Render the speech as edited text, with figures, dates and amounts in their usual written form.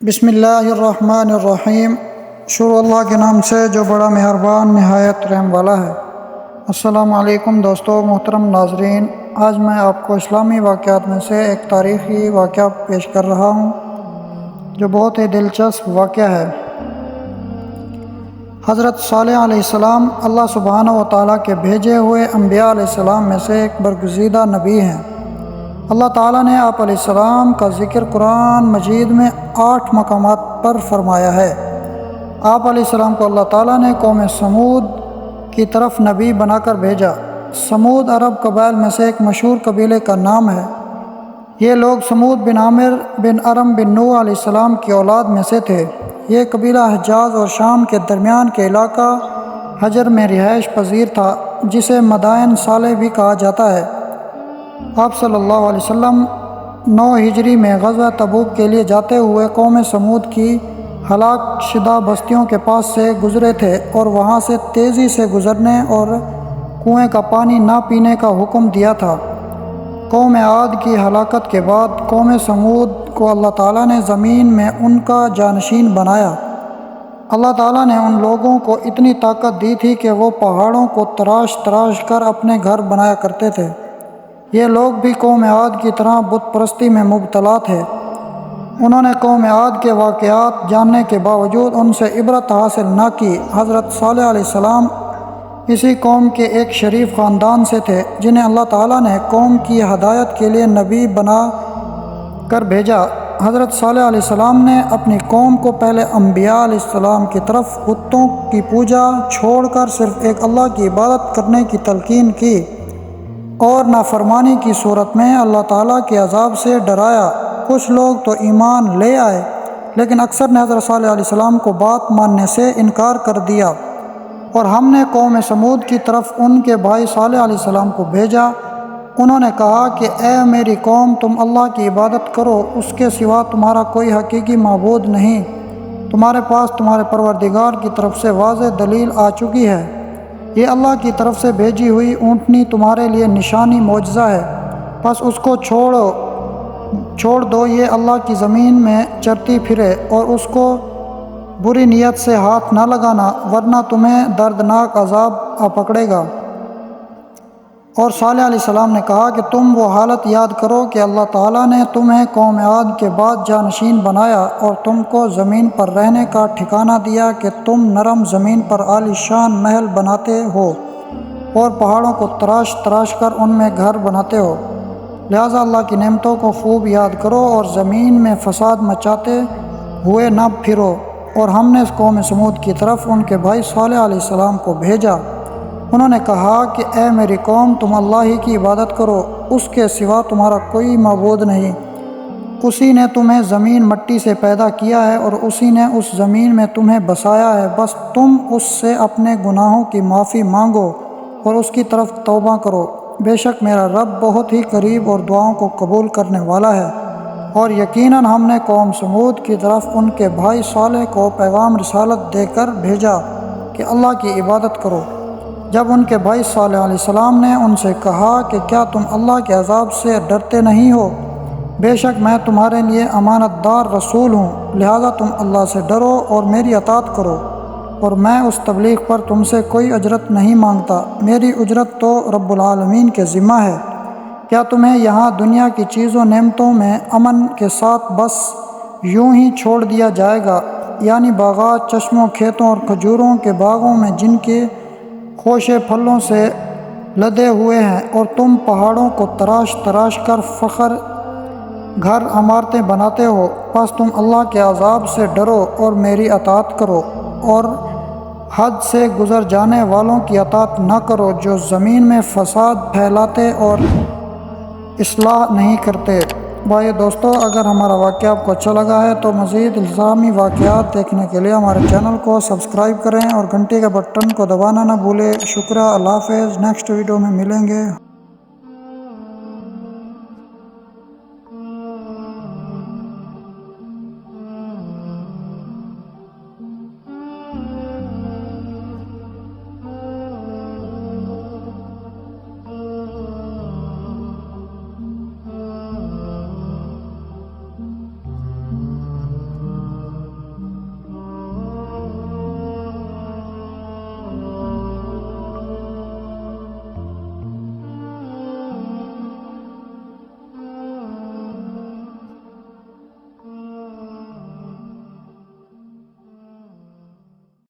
بسم اللہ الرحمن الرحیم۔ شروع اللہ کے نام سے جو بڑا مہربان نہایت رحم والا ہے۔ السلام علیکم دوستو، محترم ناظرین، آج میں آپ کو اسلامی واقعات میں سے ایک تاریخی واقعہ پیش کر رہا ہوں جو بہت ہی دلچسپ واقعہ ہے۔ حضرت صالح علیہ السلام اللہ سبحانہ و تعالیٰ کے بھیجے ہوئے انبیاء علیہ السلام میں سے ایک برگزیدہ نبی ہیں۔ اللہ تعالیٰ نے آپ علیہ السلام کا ذکر قرآن مجید میں 8 مقامات پر فرمایا ہے۔ آپ علیہ السلام کو اللہ تعالیٰ نے قوم سمود کی طرف نبی بنا کر بھیجا۔ سمود عرب قبائل میں سے ایک مشہور قبیلے کا نام ہے۔ یہ لوگ سمود بن عامر بن ارم بن نوح علیہ السلام کی اولاد میں سے تھے۔ یہ قبیلہ حجاز اور شام کے درمیان کے علاقہ حجر میں رہائش پذیر تھا، جسے مدائن صالح بھی کہا جاتا ہے۔ آپ صلی اللہ علیہ وسلم 9 ہجری میں غزوہ تبوک کے لیے جاتے ہوئے قوم سمود کی ہلاک شدہ بستیوں کے پاس سے گزرے تھے اور وہاں سے تیزی سے گزرنے اور کنویں کا پانی نہ پینے کا حکم دیا تھا۔ قوم عاد کی ہلاکت کے بعد قوم سمود کو اللہ تعالیٰ نے زمین میں ان کا جانشین بنایا۔ اللہ تعالیٰ نے ان لوگوں کو اتنی طاقت دی تھی کہ وہ پہاڑوں کو تراش تراش کر اپنے گھر بنایا کرتے تھے۔ یہ لوگ بھی قوم عاد کی طرح بت پرستی میں مبتلا تھے۔ انہوں نے قوم عاد کے واقعات جاننے کے باوجود ان سے عبرت حاصل نہ کی۔ حضرت صالح علیہ السلام اسی قوم کے ایک شریف خاندان سے تھے، جنہیں اللہ تعالیٰ نے قوم کی ہدایت کے لیے نبی بنا کر بھیجا۔ حضرت صالح علیہ السلام نے اپنی قوم کو پہلے انبیاء علیہ السلام کی طرف بتوں کی پوجا چھوڑ کر صرف ایک اللہ کی عبادت کرنے کی تلقین کی اور نافرمانی کی صورت میں اللہ تعالیٰ کے عذاب سے ڈرایا۔ کچھ لوگ تو ایمان لے آئے، لیکن اکثر نے حضرت صالح علیہ السلام کو بات ماننے سے انکار کر دیا، اور ہم نے قوم سمود کی طرف ان کے بھائی صالح علیہ السلام کو بھیجا۔ انہوں نے کہا کہ اے میری قوم، تم اللہ کی عبادت کرو، اس کے سوا تمہارا کوئی حقیقی معبود نہیں۔ تمہارے پاس تمہارے پروردگار کی طرف سے واضح دلیل آ چکی ہے۔ یہ اللہ کی طرف سے بھیجی ہوئی اونٹنی تمہارے لیے نشانی معجزہ ہے، بس اس کو چھوڑ دو، یہ اللہ کی زمین میں چرتی پھرے، اور اس کو بری نیت سے ہاتھ نہ لگانا، ورنہ تمہیں دردناک عذاب آ پکڑے گا۔ اور صالح علیہ السلام نے کہا کہ تم وہ حالت یاد کرو کہ اللہ تعالیٰ نے تمہیں قوم عاد کے بعد جانشین بنایا اور تم کو زمین پر رہنے کا ٹھکانہ دیا کہ تم نرم زمین پر عالی شان محل بناتے ہو اور پہاڑوں کو تراش تراش کر ان میں گھر بناتے ہو۔ لہٰذا اللہ کی نعمتوں کو خوب یاد کرو اور زمین میں فساد مچاتے ہوئے نہ پھرو۔ اور ہم نے اس قوم سمود کی طرف ان کے بھائی صالح علیہ السلام کو بھیجا۔ انہوں نے کہا کہ اے میری قوم، تم اللہ ہی کی عبادت کرو، اس کے سوا تمہارا کوئی معبود نہیں۔ اسی نے تمہیں زمین مٹی سے پیدا کیا ہے اور اسی نے اس زمین میں تمہیں بسایا ہے، بس تم اس سے اپنے گناہوں کی معافی مانگو اور اس کی طرف توبہ کرو۔ بے شک میرا رب بہت ہی قریب اور دعاؤں کو قبول کرنے والا ہے۔ اور یقیناً ہم نے قوم سمود کی طرف ان کے بھائی صالح کو پیغام رسالت دے کر بھیجا کہ اللہ کی عبادت کرو۔ جب ان کے بھائی صالح علیہ السلام نے ان سے کہا کہ کیا تم اللہ کے عذاب سے ڈرتے نہیں ہو؟ بے شک میں تمہارے لیے امانت دار رسول ہوں، لہٰذا تم اللہ سے ڈرو اور میری اطاعت کرو، اور میں اس تبلیغ پر تم سے کوئی اجرت نہیں مانگتا، میری اجرت تو رب العالمین کے ذمہ ہے۔ کیا تمہیں یہاں دنیا کی چیزوں نعمتوں میں امن کے ساتھ بس یوں ہی چھوڑ دیا جائے گا؟ یعنی باغات، چشموں، کھیتوں اور کھجوروں کے باغوں میں جن کے خوشے پھلوں سے لدے ہوئے ہیں، اور تم پہاڑوں کو تراش تراش کر فخر گھر عمارتیں بناتے ہو۔ پس تم اللہ کے عذاب سے ڈرو اور میری اطاعت کرو، اور حد سے گزر جانے والوں کی اطاعت نہ کرو جو زمین میں فساد پھیلاتے اور اصلاح نہیں کرتے۔ بھائی دوستو، اگر ہمارا واقعہ آپ کو اچھا لگا ہے تو مزید الزامی واقعات دیکھنے کے لیے ہمارے چینل کو سبسکرائب کریں اور گھنٹی کے بٹن کو دبانا نہ بھولیں۔ شکریہ، اللہ حافظ، نیکسٹ ویڈیو میں ملیں گے۔